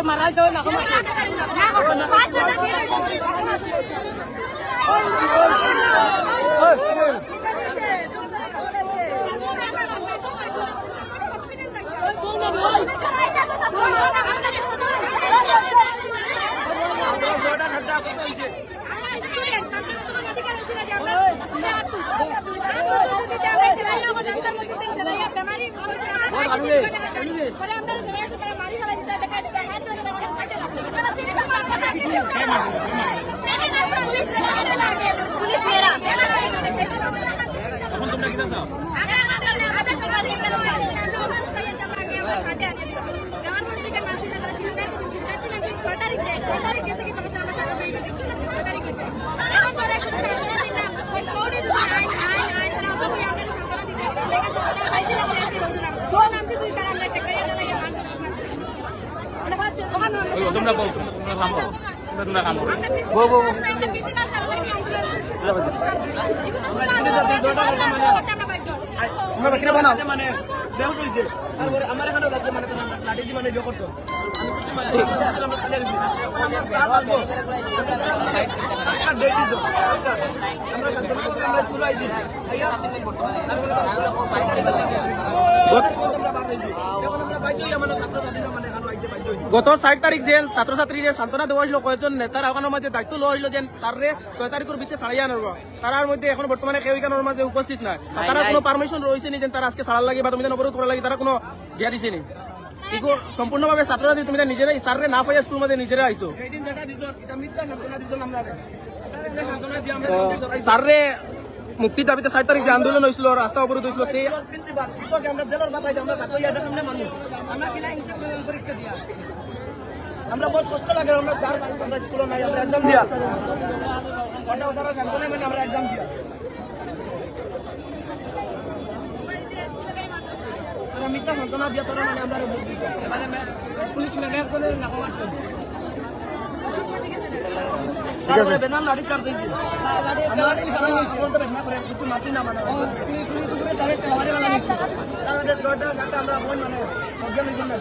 Marah jauh nak গত ৬ তারিখ যে ছাত্র ছাত্রীরে সান্ত্বনা দেওয়া হইল কয়েকজন নেতার ওখানের মাঝে দায়িত্ব লওয়া হইল যে স্যাররে ৬ তারিখের ভিতরে ছাড়াই আনব তার মধ্যে এখন বর্তমানে কেউ এখানের মাঝে উপস্থিত নাই তারা কোনো পারমিশন রয়েছে নি যে তারা আজকে ছাড়ার লাগে বা তুমি অবরোধ করার লাগে তারা কোনো দিয়া দিছে নি সম্পূর্ণভাবে ছাত্রছাত্রী তুমি নিজেরাই স্যাররে না পাই স্কুল মাঝে নিজেরা আইসো স্যাররে মুক্তির দাবিতে ৬ তারিখ যে আন্দোলন হয়েছিল রাস্তা অবরোধ হয়েছিল সেই আমরা বহুত কষ্ট লাগে আমরা স্যার আমরা স্কুলে নাই আমরা এক্সাম দিয়া ওটা শান্তনা মানে আমরা এক্সাম দিয়া আমরা মিথ্যা শান্তনা দিয়া তোরা মানে আমরা পুলিশ ম্যামের কোলে নাম আছে ঠিক আছে বেনান লাড়ি কাট দিই আমরা এই স্কুল তো বেনা করে কিছু মাটি না মানে পুলিশ ডাইরেক্ট আমারে वाला নিছে আমাদের শর্টটা আমরা বল মানে এক্সাম দিছেন না